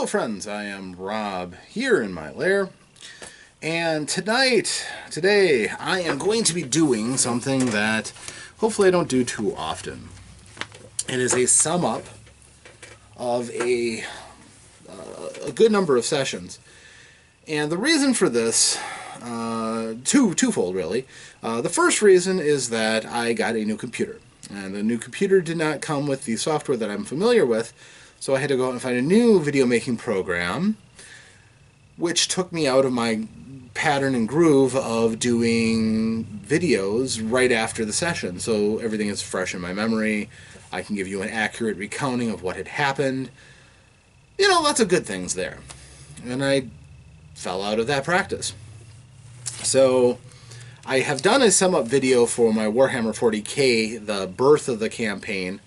Hello friends, I am Rob here in my lair, and today, I am going to be doing something that hopefully I don't do too often. It is a sum up of a good number of sessions, and the reason for this, twofold really. The first reason is that I got a new computer, and the new computer did not come with the software that I'm familiar with. So I had to go out and find a new video making program, which took me out of my pattern and groove of doing videos right after the session. So everything is fresh in my memory. I can give you an accurate recounting of what had happened. You know, lots of good things there. And I fell out of that practice. So I have done a sum up video for my Warhammer 40k, the birth of the campaign,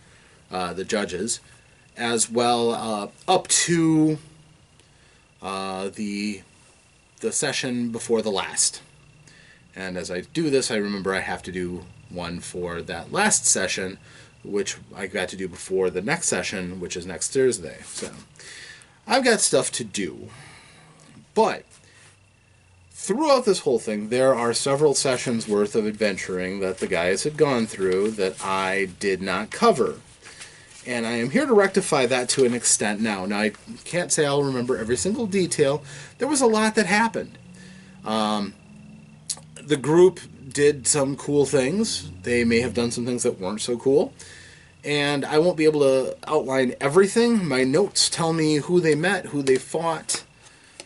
the judges, as well up to the session before the last. And as I do this, I remember I have to do one for that last session, which I got to do before the next session, which is next Thursday. So I've got stuff to do. But throughout this whole thing, there are several sessions worth of adventuring that the guys had gone through that I did not cover. And I am here to rectify that to an extent now. Now, I can't say I'll remember every single detail. There was a lot that happened. The group did some cool things. They may have done some things that weren't so cool. And I won't be able to outline everything. My notes tell me who they met, who they fought,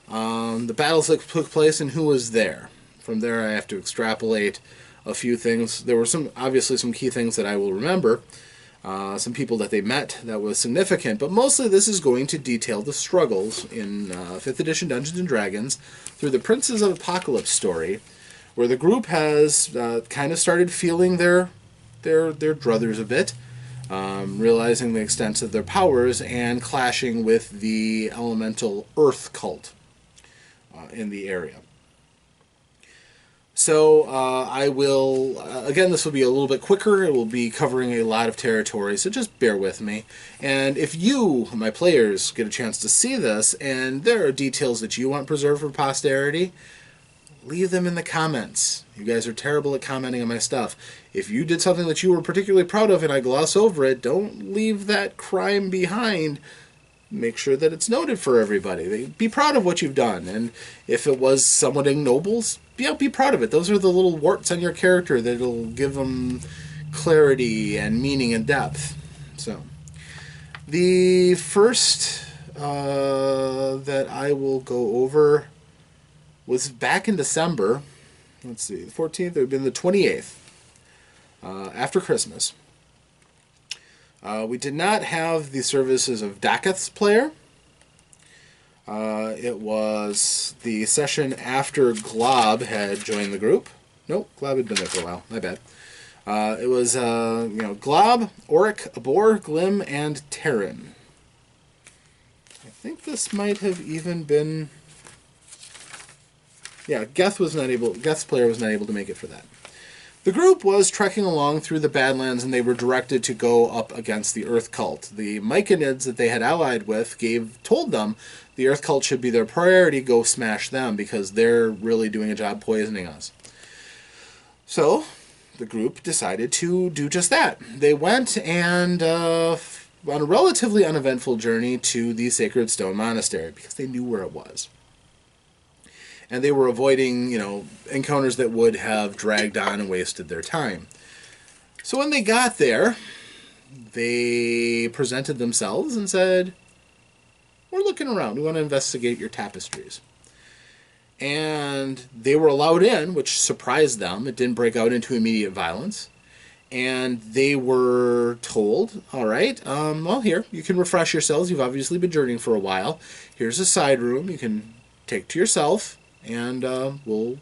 the battles that took place, and who was there. From there, I have to extrapolate a few things. There were obviously some key things that I will remember. Some people that they met that was significant, but mostly this is going to detail the struggles in 5th edition Dungeons & Dragons through the Princes of Apocalypse story, where the group has kind of started feeling their druthers a bit, realizing the extent of their powers, and clashing with the elemental earth cult in the area. So I will, again, this will be a little bit quicker. It will be covering a lot of territory, so just bear with me. And if you, my players, get a chance to see this, and there are details that you want preserved for posterity, leave them in the comments. You guys are terrible at commenting on my stuff. If you did something that you were particularly proud of and I gloss over it, don't leave that crime behind. Make sure that it's noted for everybody. Be proud of what you've done. And if it was somewhat ignoble, be proud of it. Those are the little warts on your character that'll give them clarity and meaning and depth. So, the first that I will go over was back in December. Let's see, the 14th, it would have been the 28th, after Christmas. We did not have the services of Daketh's player. It was the session after Glob had joined the group. Nope, Glob had been there for a while. My bad. It was Glob, Auric, Abor, Glim, and Terran. I think this might have even been. Yeah, Geth's player was not able to make it for that. The group was trekking along through the Badlands, and they were directed to go up against the Earth Cult. The Myconids that they had allied with told them the Earth Cult should be their priority, go smash them, because they're really doing a job poisoning us. So, the group decided to do just that. They went and, on a relatively uneventful journey to the Sacred Stone Monastery, because they knew where it was. And they were avoiding, encounters that would have dragged on and wasted their time. So when they got there, they presented themselves and said, "We're looking around. We want to investigate your tapestries." And they were allowed in, which surprised them. It didn't break out into immediate violence. And they were told, all right, well, here, you can refresh yourselves. You've obviously been journeying for a while. Here's a side room you can take to yourself. And we'll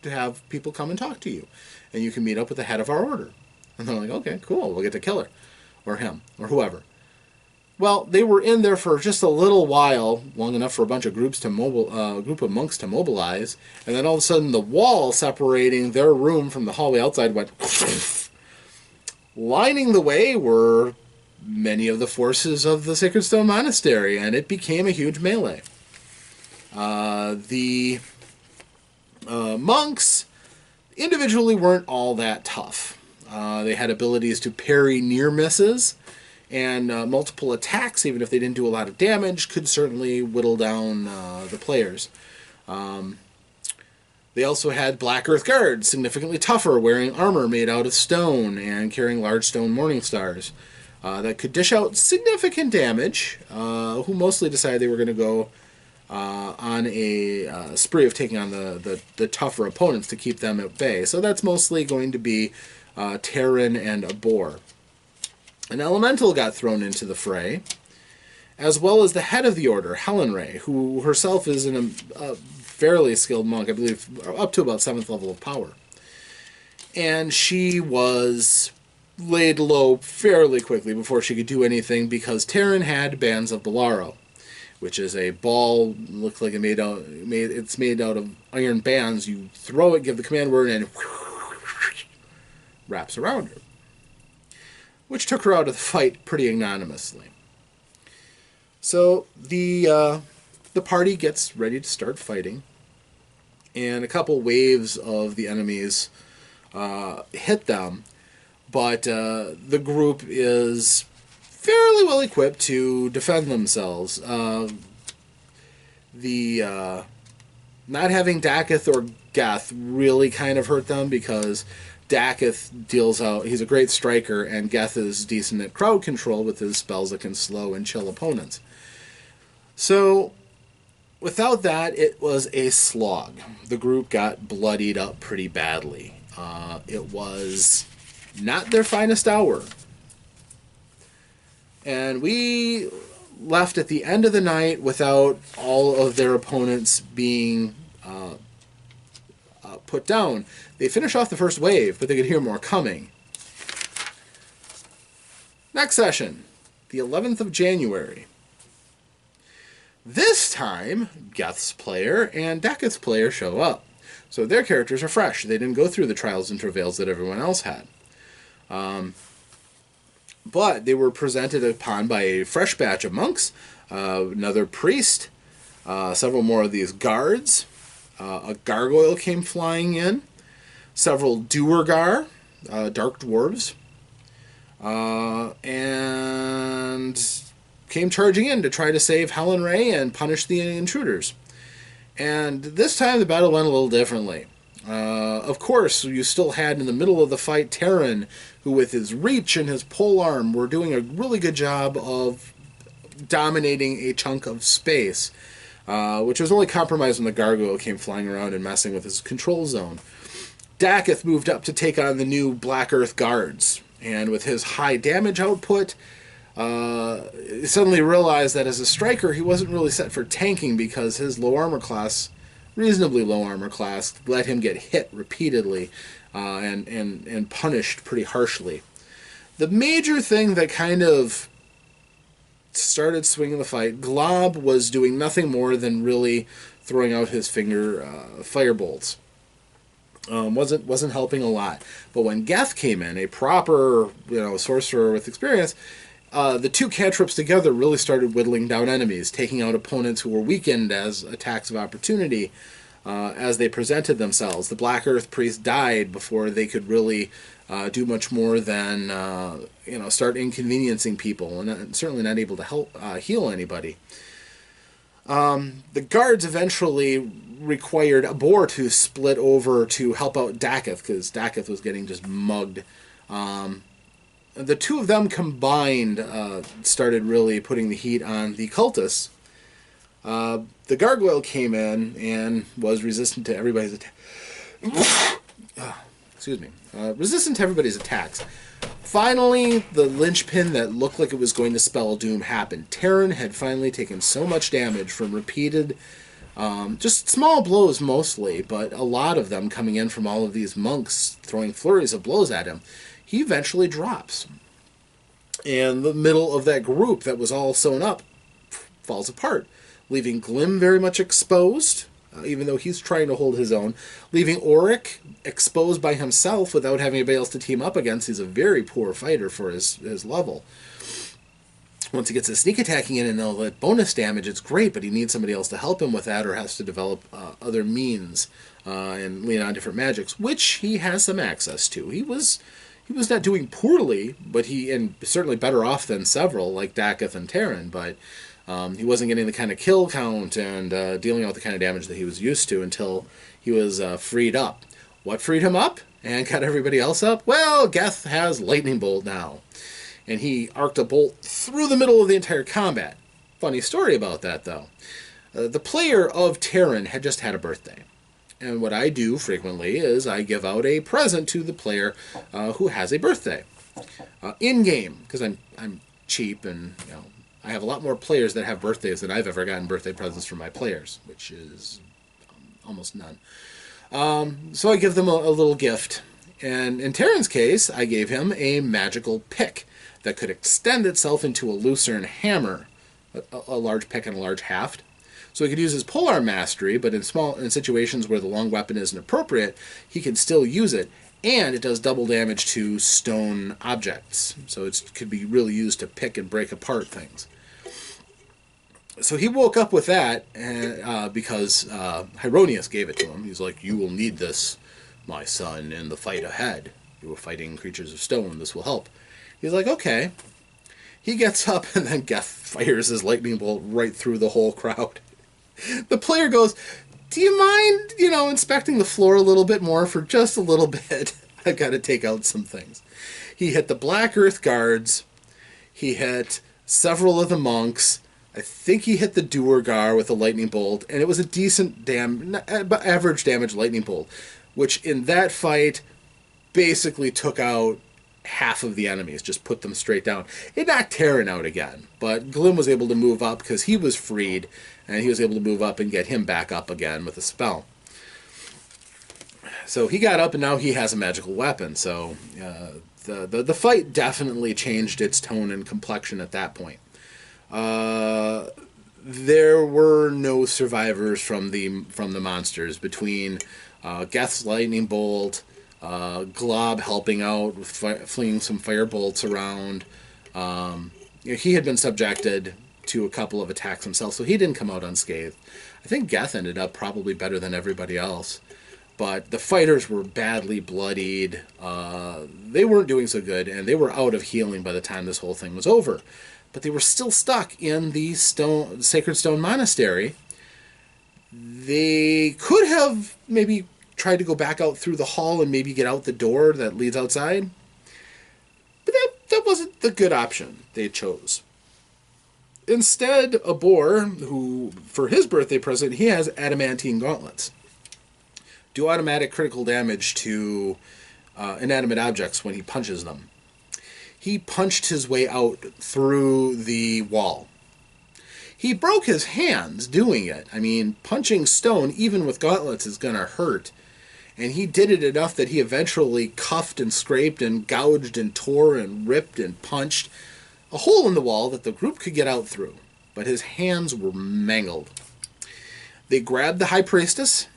have people come and talk to you. And you can meet up with the head of our order. And they're like, okay, cool, we'll get to kill her. Or him, or whoever. Well, they were in there for just a little while, long enough for a bunch of group of monks to mobilize. And then all of a sudden the wall separating their room from the hallway outside went... Lining the way were many of the forces of the Sacred Stone Monastery, and it became a huge melee. The monks individually weren't all that tough. They had abilities to parry near misses, and multiple attacks, even if they didn't do a lot of damage, could certainly whittle down the players. They also had Black Earth Guards, significantly tougher, wearing armor made out of stone and carrying large stone morning stars that could dish out significant damage, who mostly decided they were going to go on a spree of taking on the tougher opponents to keep them at bay. So that's mostly going to be Terran and a Boar. An Elemental got thrown into the fray, as well as the head of the order, Helen Ray, who herself is a fairly skilled monk, I believe up to about 7th level of power. And she was laid low fairly quickly before she could do anything, because Terran had Bands of Bolaro, which is a ball, looks like it's made out of iron bands. You throw it, give the command word, and it wraps around her, which took her out of the fight pretty ignominiously. So the party gets ready to start fighting, and a couple waves of the enemies hit them, but the group is fairly well equipped to defend themselves. Not having Dakith or Geth really kind of hurt them, because Dakith deals out, he's a great striker, and Geth is decent at crowd control with his spells that can slow and chill opponents. So without that, it was a slog. The group got bloodied up pretty badly. It was not their finest hour. And we left at the end of the night without all of their opponents being put down. They finished off the first wave, but they could hear more coming. Next session, the 11th of January. This time, Geth's player and Dakith's player show up. So their characters are fresh. They didn't go through the trials and travails that everyone else had. But they were presented upon by a fresh batch of monks, another priest, several more of these guards. A gargoyle came flying in, several Duergar, dark dwarves, and came charging in to try to save Helen Ray and punish the intruders. And this time the battle went a little differently. Of course, you still had in the middle of the fight Terran, who with his reach and his polearm were doing a really good job of dominating a chunk of space, which was only compromised when the gargoyle came flying around and messing with his control zone. Dakith moved up to take on the new Black Earth Guards, and with his high damage output, he suddenly realized that as a striker he wasn't really set for tanking, because his low armor class, reasonably low armor class, let him get hit repeatedly and punished pretty harshly. The major thing that kind of started swinging the fight, Glob was doing nothing more than really throwing out his finger firebolts. Wasn't helping a lot. But when Geth came in, a proper sorcerer with experience, the two cantrips together really started whittling down enemies, taking out opponents who were weakened as attacks of opportunity as they presented themselves. The Black Earth Priest died before they could really do much more than start inconveniencing people, and certainly not able to help heal anybody. The guards eventually required a Boar to split over to help out Dakith, because Dakith was getting just mugged. The two of them combined started really putting the heat on the cultists. The gargoyle came in and was resistant to everybody's resistant to everybody's attacks. Finally, the linchpin that looked like it was going to spell doom happened. Terran had finally taken so much damage from repeated, just small blows mostly, but a lot of them coming in from all of these monks throwing flurries of blows at him. He eventually drops. And the middle of that group that was all sewn up falls apart, leaving Glim very much exposed, even though he's trying to hold his own, leaving Auric exposed by himself without having anybody else to team up against. He's a very poor fighter for his level. Once he gets his sneak attacking in and all that bonus damage, it's great, but he needs somebody else to help him with that, or has to develop other means and lean on different magics, which he has some access to. He was not doing poorly, but and certainly better off than several like Daketh and Terran, but he wasn't getting the kind of kill count and dealing out the kind of damage that he was used to until he was freed up. What freed him up and got everybody else up? Well, Geth has Lightning Bolt now. And he arced a bolt through the middle of the entire combat. Funny story about that, though. The player of Terran had just had a birthday. And what I do frequently is I give out a present to the player who has a birthday. In-game, because I'm cheap and I have a lot more players that have birthdays than I've ever gotten birthday presents from my players, which is almost none. So I give them a little gift. And in Terran's case, I gave him a magical pick that could extend itself into a lucerne hammer, a large pick and a large haft. So he could use his polearm mastery, but in situations where the long weapon isn't appropriate, he can still use it, and it does double damage to stone objects. So it could be really used to pick and break apart things. So he woke up with that because Hieronius gave it to him. He's like, "You will need this, my son, in the fight ahead. You are fighting creatures of stone. This will help." He's like, okay. He gets up and then Geth fires his lightning bolt right through the whole crowd. The player goes, "Do you mind, inspecting the floor a little bit more for just a little bit? I've got to take out some things." He hit the Black Earth guards. He hit several of the monks. I think he hit the Duergar with a lightning bolt, and it was a decent average damage lightning bolt, which in that fight basically took out half of the enemies, just put them straight down. It knocked Terran out again, but Glim was able to move up because he was freed, and he was able to move up and get him back up again with a spell. So he got up, and now he has a magical weapon. So the fight definitely changed its tone and complexion at that point. There were no survivors from the monsters between Geth's lightning bolt, Glob helping out with flinging some fire bolts around. He had been subjected to a couple of attacks himself, so he didn't come out unscathed. I think Geth ended up probably better than everybody else. But the fighters were badly bloodied. They weren't doing so good, and they were out of healing by the time this whole thing was over. But they were still stuck in the Sacred Stone Monastery. They could have maybe tried to go back out through the hall and maybe get out the door that leads outside. But that wasn't the good option they chose. Instead, Abor, who, for his birthday present, he has adamantine gauntlets. Do automatic critical damage to inanimate objects when he punches them. He punched his way out through the wall. He broke his hands doing it. I mean, punching stone, even with gauntlets, is going to hurt. And he did it enough that he eventually cuffed and scraped and gouged and tore and ripped and punched a hole in the wall that the group could get out through. But his hands were mangled. They grabbed the High Priestess,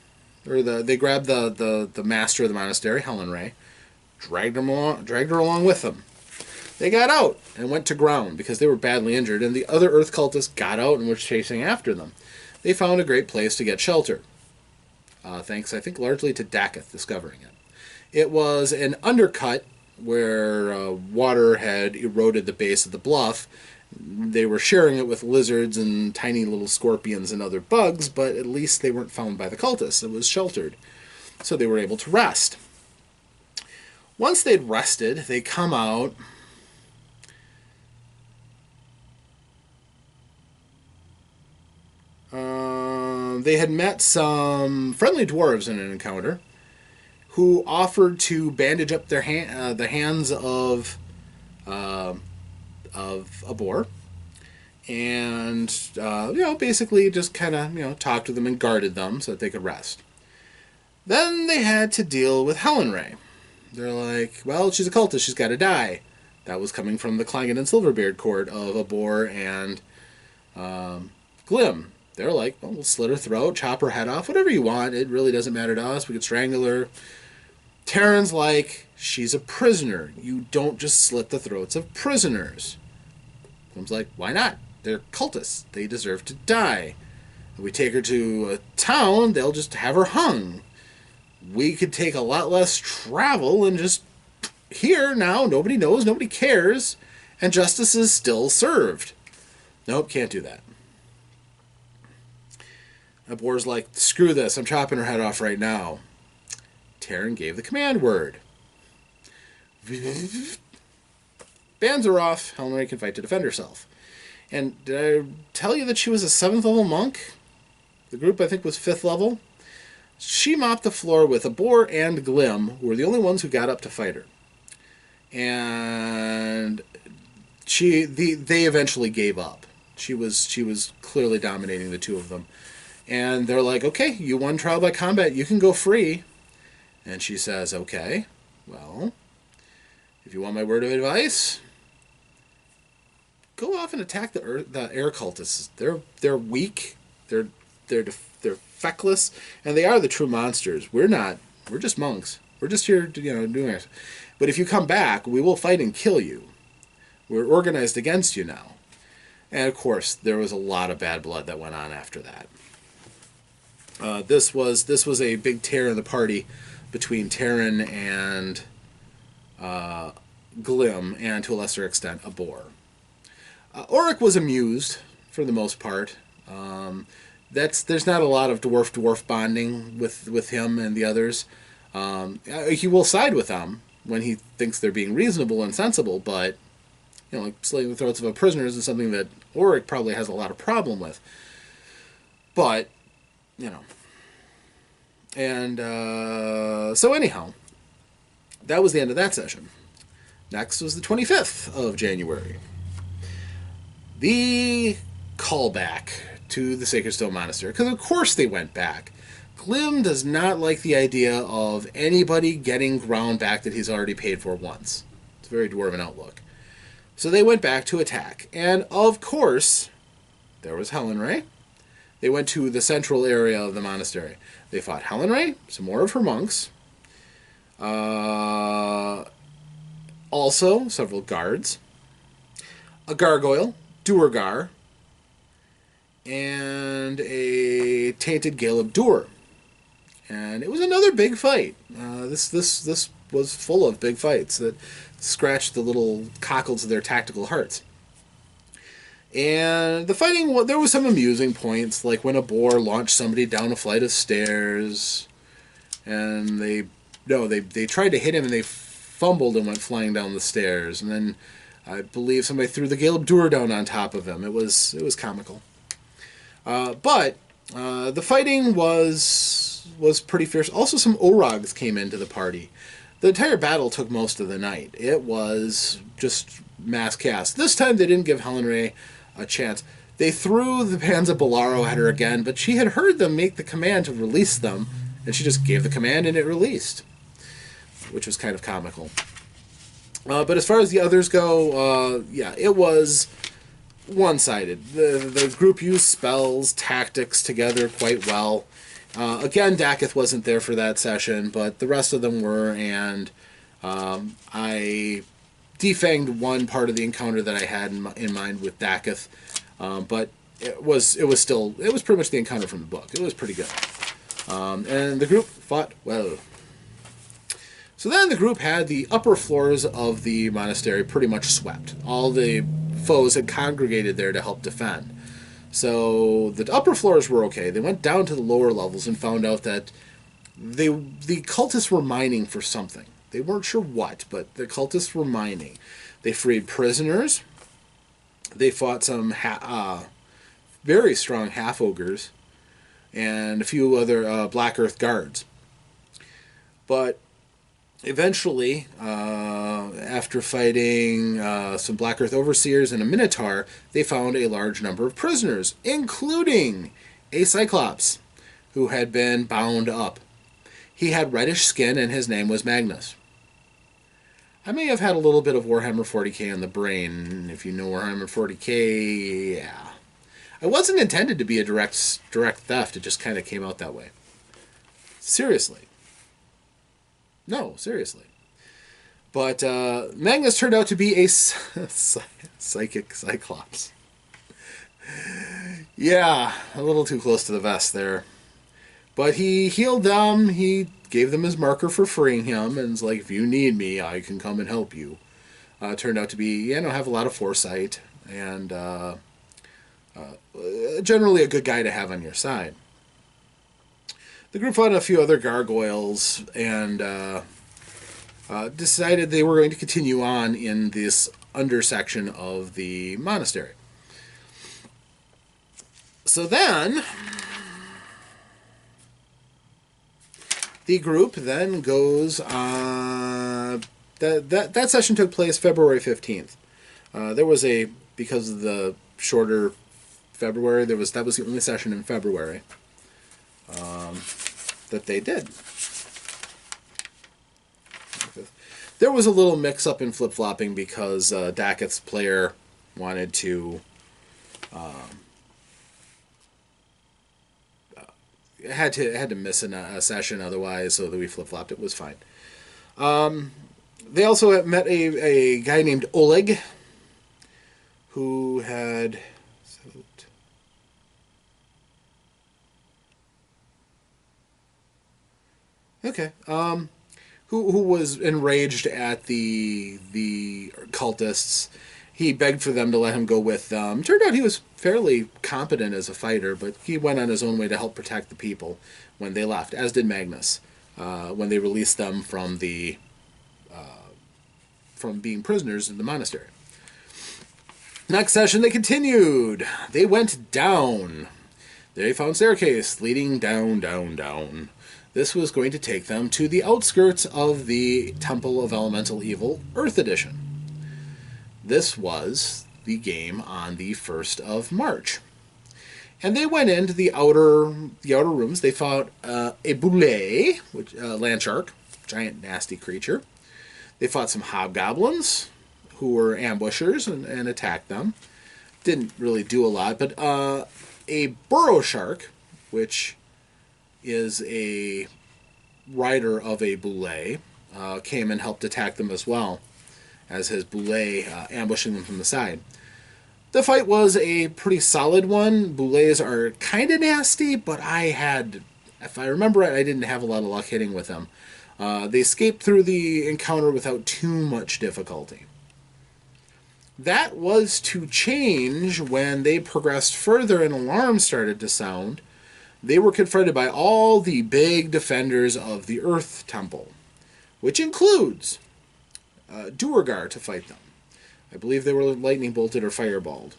or they grabbed the master of the monastery, Helen Ray, dragged her along with them. They got out and went to ground because they were badly injured, and the other Earth cultists got out and were chasing after them. They found a great place to get shelter. Thanks, I think, largely to Daketh discovering it. It was an undercut where water had eroded the base of the bluff. They were sharing it with lizards and tiny little scorpions and other bugs, but at least they weren't found by the cultists. It was sheltered. So they were able to rest. Once they'd rested, they come out. They had met some friendly dwarves in an encounter who offered to bandage up their the hands of Abor, and basically just kind of talked to them and guarded them so that they could rest. Then they had to deal with Helen Ray. They're like, well, she's a cultist, she's got to die. That was coming from the Clangon and Silverbeard court of Abor and Glim. They're like, well, we'll slit her throat, chop her head off, whatever you want. It really doesn't matter to us. We could strangle her. Terran's like, she's a prisoner. You don't just slit the throats of prisoners. Glim's like, why not? They're cultists. They deserve to die. If we take her to a town, they'll just have her hung. We could take a lot less travel and just here now, nobody knows, nobody cares, and justice is still served. Nope, can't do that. Boar's like, screw this, I'm chopping her head off right now. Taryn gave the command word. Bands are off. Helen can fight to defend herself. And did I tell you that she was a 7th level monk? The group, I think, was 5th level. She mopped the floor with a boar and Glim, who were the only ones who got up to fight her. And they eventually gave up. She was clearly dominating the two of them. And they're like, okay, you won trial by combat, you can go free. And she says, okay, well, if you want my word of advice, go off and attack the air cultists. They're weak, they're feckless, and they are the true monsters. We're not. We're just monks. We're just here, doing it. But if you come back, we will fight and kill you. We're organized against you now. And of course, there was a lot of bad blood that went on after that. This was a big tear in the party between Taryn and Glim, and to a lesser extent, a boar. Auric was amused for the most part. There's not a lot of dwarf bonding with him and the others. He will side with them when he thinks they're being reasonable and sensible, but like slitting the throats of a prisoner is something that Auric probably has a lot of problem with. But and so anyhow, that was the end of that session. Next was the 25th of January. The callback to the Sacred Stone Monastery, because of course they went back. Glim does not like the idea of anybody getting ground back that he's already paid for once. It's a very dwarven outlook. So they went back to attack. And of course, there was Helen. They went to the central area of the monastery. They fought Helen, some more of her monks. Also, several guards. A gargoyle, Duergar, and a tainted Gale of Dur. And it was another big fight. This was full of big fights that scratched the little cockles of their tactical hearts. And the fighting, there was some amusing points, like when a boar launched somebody down a flight of stairs, and they tried to hit him and they fumbled and went flying down the stairs, and then I believe somebody threw the Gale of Dur down on top of him. It was comical. But the fighting was pretty fierce. Also, some Orogs came into the party. The entire battle took most of the night. It was just mass chaos. This time they didn't give Helen a chance. They threw the Bands of Bolaro at her again, but she had heard them make the command to release them, and she just gave the command and it released, which was kind of comical. But as far as the others go, it was one-sided. The group used spells, tactics together quite well. Again, Dakith wasn't there for that session, but the rest of them were, and I defanged one part of the encounter that I had in mind with Dakith, but it was pretty much the encounter from the book. It was pretty good. And the group fought well. So then the group had the upper floors of the monastery pretty much swept. All the foes had congregated there to help defend. So the upper floors were okay. They went down to the lower levels and found out that the cultists were mining for something. They weren't sure what, but the cultists were mining. They freed prisoners. They fought some very strong half-ogres and a few other Black Earth guards. But eventually, after fighting some Black Earth overseers and a Minotaur, they found a large number of prisoners, including a Cyclops, who had been bound up. He had reddish skin, and his name was Magnus. I may have had a little bit of Warhammer 40k in the brain. If you know Warhammer 40k, yeah. I wasn't intended to be a direct theft. It just kind of came out that way. Seriously. No, seriously. But Magnus turned out to be a psychic cyclops. Yeah, a little too close to the vest there. But he healed them. He gave them his marker for freeing him, and was like, if you need me, I can come and help you. Turned out to be, have a lot of foresight, and generally a good guy to have on your side. The group fought a few other gargoyles, and decided they were going to continue on in this undersection of the monastery. So then, the group then goes on. That session took place February 15th. There was because of the shorter February, that was the only session in February that they did. There was a little mix-up in flip-flopping because Dacketh's player wanted to had to miss a session otherwise, so that we flip-flopped. It was fine. They also met a guy named Oleg, who had who was enraged at the cultists. He begged for them to let him go with them. Turned out he was fairly competent as a fighter, but he went on his own way to help protect the people when they left, as did Magnus, when they released them from being prisoners in the monastery. Next session, they continued. They went down. They found a staircase leading down, down, down. This was going to take them to the outskirts of the Temple of Elemental Evil, Earth Edition. This was the game on the 1st of March. And they went into the outer rooms. They fought a boulet, which land shark, giant nasty creature. They fought some hobgoblins, who were ambushers, and attacked them. Didn't really do a lot, but a burrow shark, which is a rider of a boulet, came and helped attack them as well, as his boulet ambushing them from the side. The fight was a pretty solid one. Boulets are kind of nasty, but if I remember right, I didn't have a lot of luck hitting with them. They escaped through the encounter without too much difficulty. That was to change when they progressed further and alarms started to sound. They were confronted by all the big defenders of the Earth Temple, which includes Duergar to fight them. I believe they were lightning bolted or fireballed.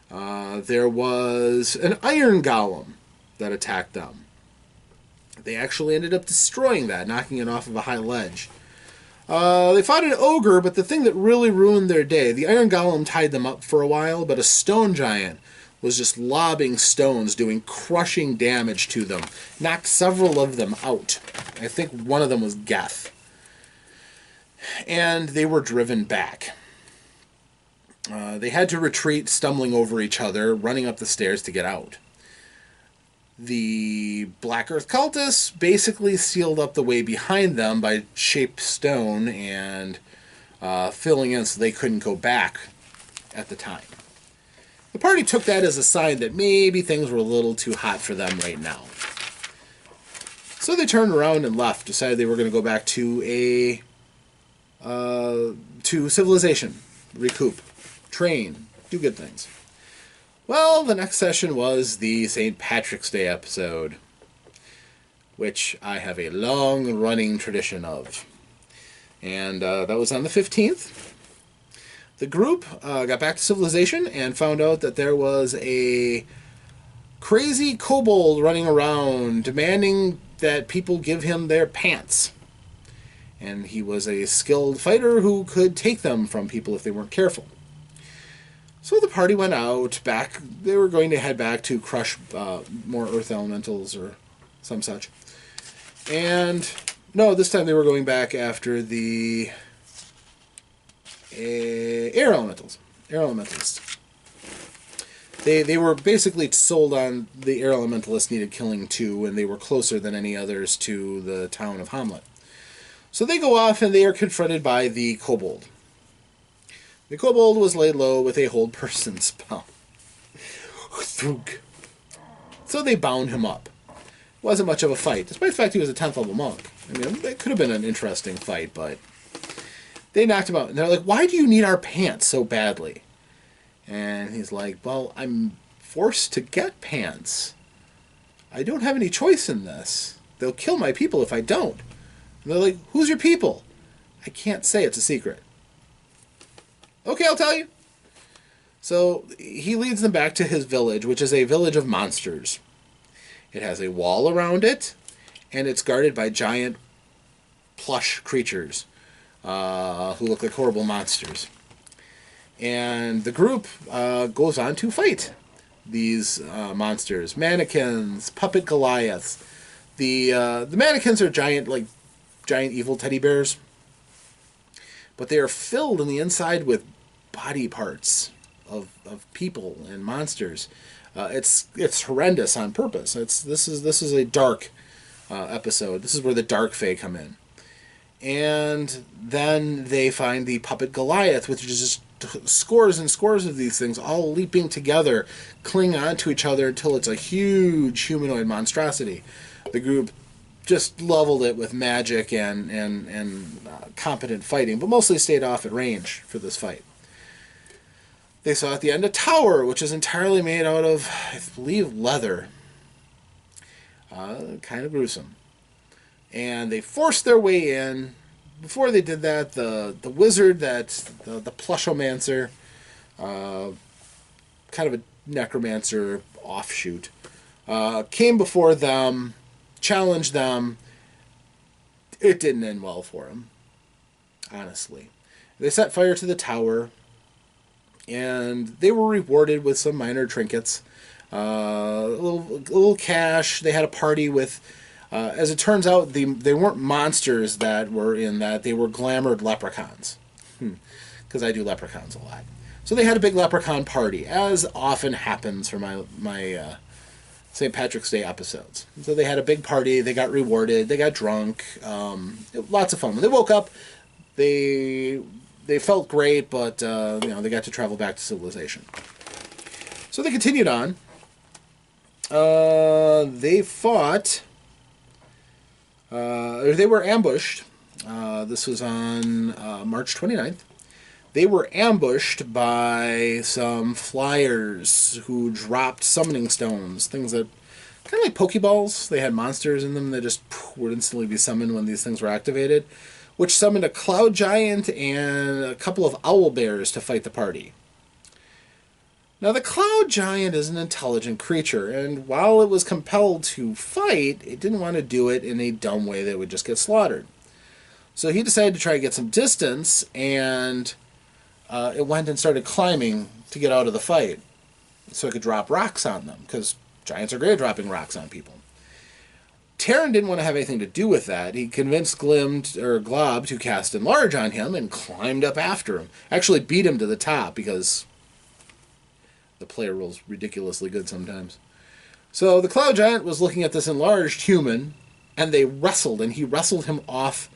There was an iron golem that attacked them. They actually ended up destroying that, knocking it off of a high ledge. They fought an ogre, but the thing that really ruined their day, the iron golem tied them up for a while, but a stone giant was just lobbing stones, doing crushing damage to them. Knocked several of them out. I think one of them was Geth. And they were driven back. They had to retreat, stumbling over each other, running up the stairs to get out. The Black Earth cultists basically sealed up the way behind them by shaped stone and filling in so they couldn't go back at the time. The party took that as a sign that maybe things were a little too hot for them right now. So they turned around and left, decided they were going to go back to to civilization, recoup, train, do good things. Well, the next session was the St. Patrick's Day episode, which I have a long-running tradition of. And that was on the 15th. The group got back to civilization and found out that there was a crazy kobold running around demanding that people give him their pants. And he was a skilled fighter who could take them from people if they weren't careful. So the party went out back. They were going to head back to crush more earth elementals or some such. And no, this time they were going back after the air elementals. Air elementalists. They were basically sold on the air elementalists needed killing too, and they were closer than any others to the town of Hamlet. So they go off and they are confronted by the kobold. The kobold was laid low with a hold person spell. So they bound him up. It wasn't much of a fight, despite the fact he was a 10th level monk. I mean, it could have been an interesting fight, but they knocked him out. And they're like, why do you need our pants so badly? And he's like, well, I'm forced to get pants. I don't have any choice in this. They'll kill my people if I don't. And they're like, who's your people? I can't say, it's a secret. Okay, I'll tell you. So he leads them back to his village, which is a village of monsters. It has a wall around it, and it's guarded by giant plush creatures who look like horrible monsters. And the group goes on to fight these monsters. Mannequins, puppet Goliaths. The mannequins are giant evil teddy bears. But they are filled on the inside with body parts of people and monsters. It's horrendous on purpose. This is a dark episode. This is where the dark fae come in. And then they find the puppet Goliath, which is just scores and scores of these things all leaping together, cling onto each other until it's a huge humanoid monstrosity. The group just leveled it with magic and competent fighting, but mostly stayed off at range for this fight. They saw at the end a tower, which is entirely made out of, I believe, leather. Kind of gruesome. And they forced their way in. Before they did that, the wizard, the plushomancer, kind of a necromancer offshoot, came before them, challenged them. It didn't end well for him, honestly. They set fire to the tower, and they were rewarded with some minor trinkets, a little cash. They had a party with... as it turns out, they weren't monsters that were in that. They were glamoured leprechauns. Because I do leprechauns a lot. So they had a big leprechaun party, as often happens for my St. Patrick's Day episodes. So they had a big party. They got rewarded. They got drunk. Lots of fun. When they woke up, they felt great, but they got to travel back to civilization. So they continued on. They fought... they were ambushed. This was on March 29th. They were ambushed by some flyers who dropped summoning stones, things that kind of like Pokeballs. They had monsters in them that just would instantly be summoned when these things were activated, which summoned a cloud giant and a couple of owl bears to fight the party. Now, the cloud giant is an intelligent creature, and while it was compelled to fight, it didn't want to do it in a dumb way that would just get slaughtered. So he decided to try to get some distance, and it went and started climbing to get out of the fight so it could drop rocks on them, because giants are great at dropping rocks on people. Terran didn't want to have anything to do with that. He convinced Glob to cast Enlarge on him and climbed up after him. Actually beat him to the top, because... the player rolls ridiculously good sometimes. So the Cloud Giant was looking at this enlarged human, and they wrestled, and he wrestled him off.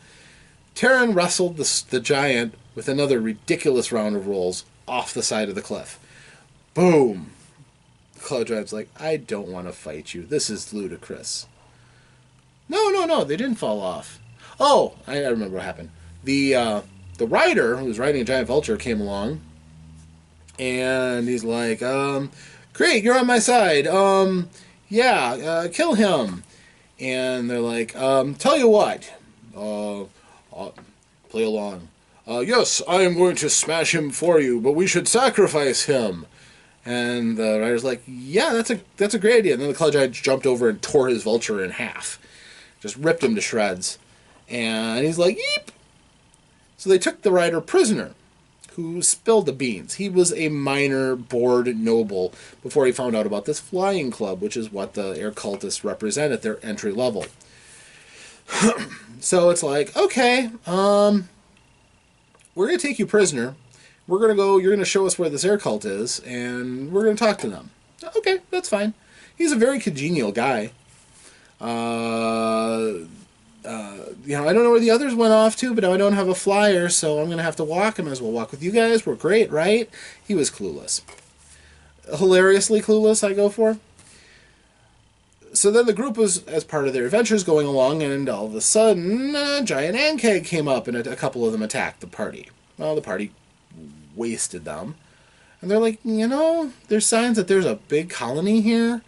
Terran wrestled the giant with another ridiculous round of rolls off the side of the cliff. Boom! The Cloud Giant's like, I don't want to fight you. This is ludicrous. No, they didn't fall off. Oh, I remember what happened. The rider, who was riding a giant vulture, came along, and he's like, great, you're on my side. Kill him. And they're like, tell you what, play along. Yes, I am going to smash him for you, but we should sacrifice him. And the rider's like, yeah, that's a great idea. And then the Cloud Giant jumped over and tore his vulture in half. Just ripped him to shreds. And he's like, yeep. So they took the rider prisoner, who spilled the beans. He was a minor bored noble before he found out about this flying club, which is what the air cultists represent at their entry level. So it's like, okay, we're going to take you prisoner. We're going to go, you're going to show us where this air cult is, and we're going to talk to them. Okay, that's fine. He's a very congenial guy. I don't know where the others went off to, but now I don't have a flyer, so I'm going to have to walk. I might as well walk with you guys. We're great, right? He was clueless. Hilariously clueless, I go for. So then the group was, as part of their adventures, going along, and all of a sudden, a giant ankeg came up, and a couple of them attacked the party. Well, the party wasted them. And they're like, there's signs that there's a big colony here.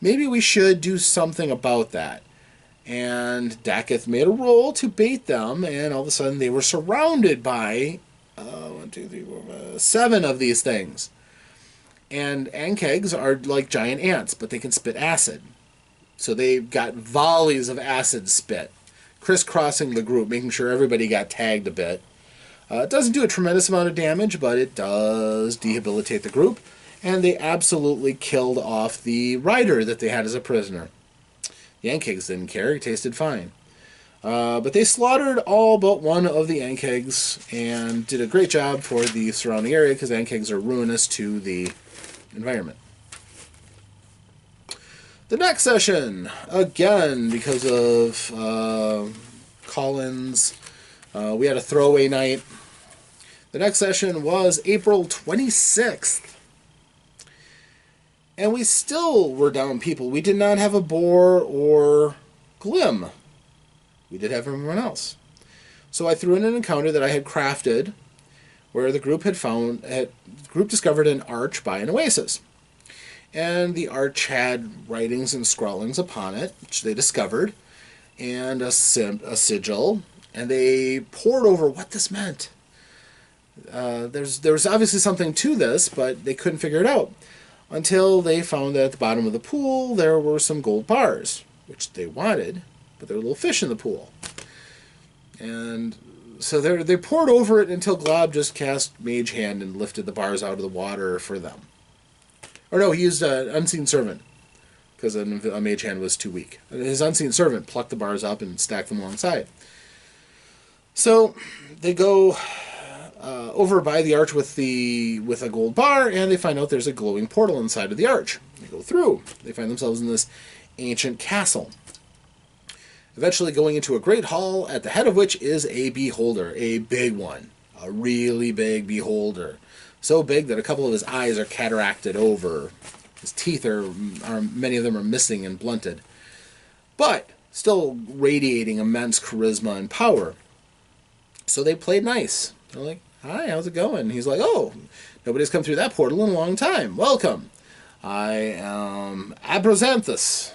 Maybe we should do something about that. And Dakith made a roll to bait them, and all of a sudden they were surrounded by 7 of these things. And ankegs are like giant ants, but they can spit acid. So they got volleys of acid spit, crisscrossing the group, making sure everybody got tagged a bit. It doesn't do a tremendous amount of damage, but it does debilitate the group, and they absolutely killed off the rider that they had as a prisoner. The ankegs didn't care, he tasted fine. But they slaughtered all but one of the ankegs and did a great job for the surrounding area, because ankegs are ruinous to the environment. The next session, again, because of call-ins, we had a throwaway night. The next session was April 26th. And we still were down people. We did not have a boar or Glim. We did have everyone else. So I threw in an encounter that I had crafted, where the group discovered an arch by an oasis. And the arch had writings and scrawlings upon it, which they discovered, and a sigil, and they pored over what this meant. There was obviously something to this, but they couldn't figure it out, until they found that at the bottom of the pool there were some gold bars, which they wanted, but there were little fish in the pool. And so they pored over it until Glob just cast Mage Hand and lifted the bars out of the water for them. Or no, he used an Unseen Servant, because a Mage Hand was too weak. His Unseen Servant plucked the bars up and stacked them alongside. So they go over by the arch with a gold bar, and they find out there's a glowing portal inside of the arch. They go through. They find themselves in this ancient castle. Eventually going into a great hall, at the head of which is a beholder, a big one, a really big beholder. So big that a couple of his eyes are cataracted over. His teeth are many of them are missing and blunted. But still radiating immense charisma and power. So they played nice. They're like, "Hi, how's it going?" He's like, "Oh, nobody's come through that portal in a long time. Welcome. I am Abrazanthus,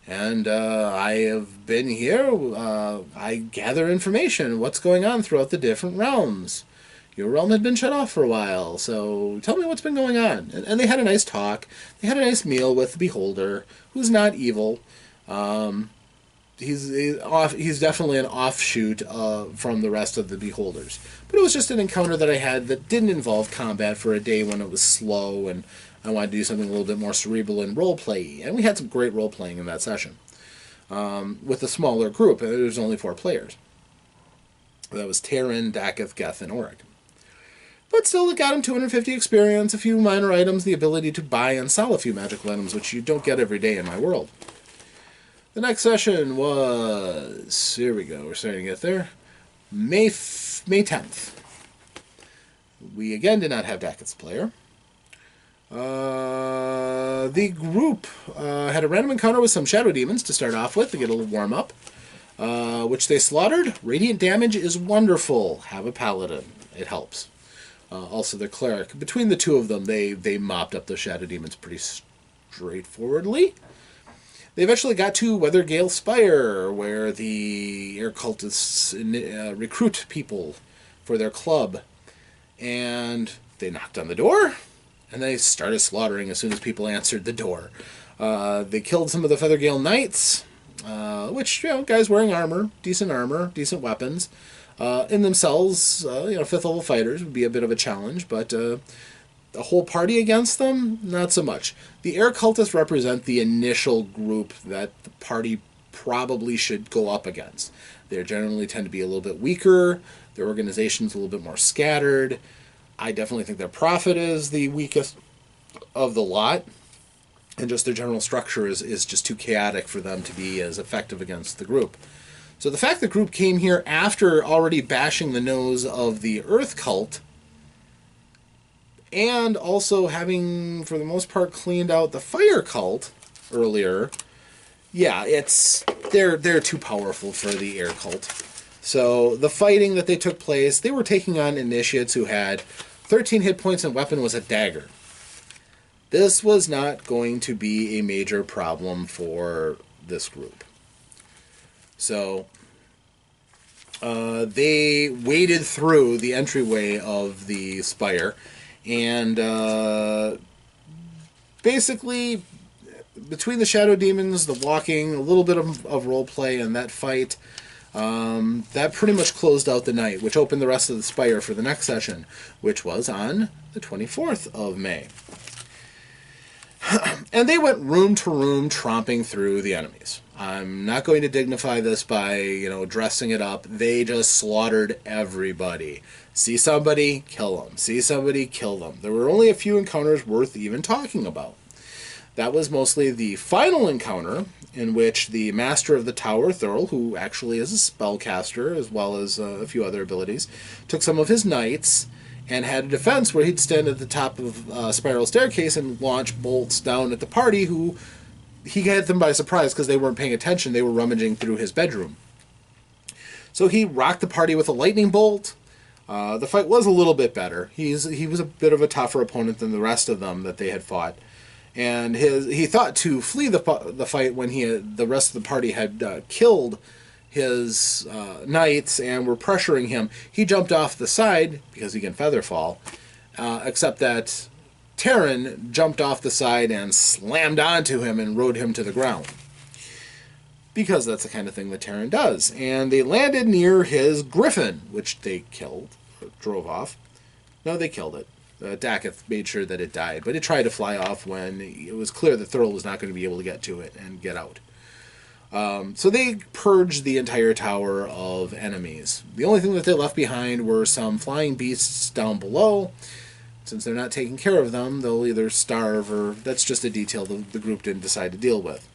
and I have been here. I gather information, what's going on throughout the different realms. Your realm had been shut off for a while, so tell me what's been going on." And they had a nice talk. They had a nice meal with the beholder, who's not evil. He's definitely an offshoot from the rest of the beholders. But it was just an encounter that I had that didn't involve combat for a day when it was slow, and I wanted to do something a little bit more cerebral and role-play-y. And we had some great role-playing in that session. With a smaller group, there was only 4 players. That was Terran, Dakith, Geth, and Auric. But still, it got him 250 experience, a few minor items, the ability to buy and sell a few magical items, which you don't get every day in my world. The next session was, here we go, we're starting to get there, May 10th. We again did not have Dakith's player. The group had a random encounter with some shadow demons to start off with, to get a little warm up, which they slaughtered. Radiant damage is wonderful. Have a paladin. It helps. Also, the cleric. Between the two of them, they mopped up the shadow demons pretty straightforwardly. They eventually got to Weathergale Spire, where the air cultists recruit people for their club. And they knocked on the door, and they started slaughtering as soon as people answered the door. They killed some of the Feathergale Knights, which, guys wearing armor, decent weapons. In themselves, 5th level fighters would be a bit of a challenge, but the whole party against them, not so much. The air cultists represent the initial group that the party probably should go up against. They generally tend to be a little bit weaker, their organization's a little bit more scattered. I definitely think their prophet is the weakest of the lot, and just their general structure is just too chaotic for them to be as effective against the group. So the fact the group came here after already bashing the nose of the Earth cult, and also having, for the most part, cleaned out the Fire cult earlier, yeah, they're too powerful for the Air cult. So the fighting that they took place, they were taking on initiates who had 13 hit points and weapon was a dagger. This was not going to be a major problem for this group. So they waded through the entryway of the spire, and basically, between the shadow demons, the walking, a little bit of role play, and that fight, that pretty much closed out the night, which opened the rest of the spire for the next session, which was on the 24th of May. And they went room to room, tromping through the enemies. I'm not going to dignify this by, dressing it up. They just slaughtered everybody. See somebody, kill them. See somebody, kill them. There were only a few encounters worth even talking about. That was mostly the final encounter, in which the Master of the Tower, Thurl, who actually is a spellcaster, as well as a few other abilities, took some of his knights and had a defense where he'd stand at the top of a spiral staircase and launch bolts down at the party, who he had them by surprise because they weren't paying attention. They were rummaging through his bedroom. So he rocked the party with a lightning bolt. The fight was a little bit better. He was a bit of a tougher opponent than the rest of them that they had fought. And he thought to flee the fight when the rest of the party had killed his knights and were pressuring him. He jumped off the side because he can feather fall, except that Terran jumped off the side and slammed onto him and rode him to the ground, because that's the kind of thing that Terran does. And they landed near his griffin, which they killed, or drove off. No, they killed it. Dacketh made sure that it died, but it tried to fly off when it was clear that Thurl was not going to be able to get to it and get out. So they purged the entire tower of enemies. The only thing that they left behind were some flying beasts down below. Since they're not taking care of them, they'll either starve, or that's just a detail the group didn't decide to deal with.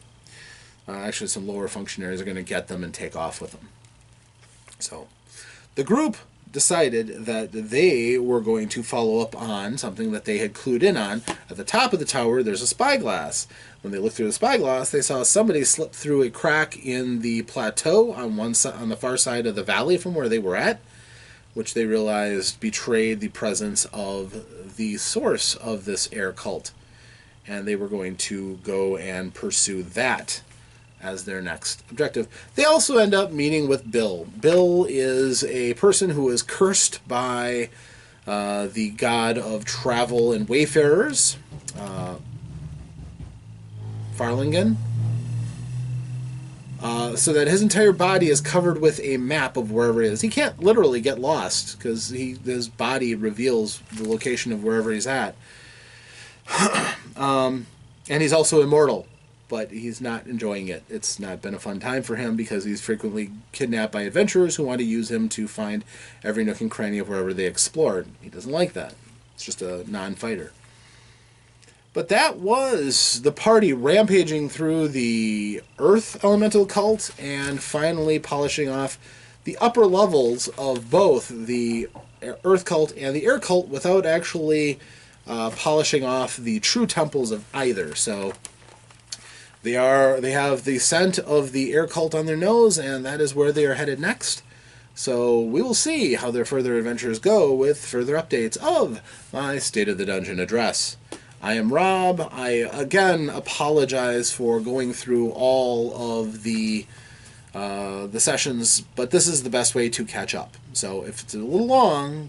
Actually, some lower functionaries are going to get them and take off with them. So the group decided that they were going to follow up on something that they had clued in on. At the top of the tower, there's a spyglass. When they looked through the spyglass, they saw somebody slip through a crack in the plateau on the far side of the valley from where they were at, which they realized betrayed the presence of the source of this air cult. And they were going to go and pursue that as their next objective. They also end up meeting with Bill. Bill is a person who is cursed by the god of travel and wayfarers, Farlingen, so that his entire body is covered with a map of wherever he is. He can't literally get lost because his body reveals the location of wherever he's at. And he's also immortal, but he's not enjoying it. It's not been a fun time for him because he's frequently kidnapped by adventurers who want to use him to find every nook and cranny of wherever they explored. He doesn't like that. It's just a non-fighter. But that was the party rampaging through the Earth Elemental Cult and finally polishing off the upper levels of both the Earth Cult and the Air Cult without actually polishing off the true temples of either. So they have the scent of the Air Cult on their nose, and that is where they are headed next. So we will see how their further adventures go with further updates of my State of the Dungeon address. I am Rob. I, again, apologize for going through all of the sessions, but this is the best way to catch up. So if it's a little long,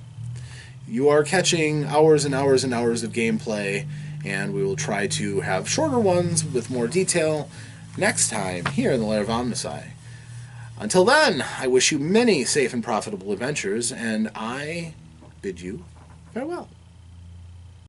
you are catching hours and hours and hours of gameplay, and we will try to have shorter ones with more detail next time here in the Lair of OmnusI. Until then, I wish you many safe and profitable adventures, and I bid you farewell.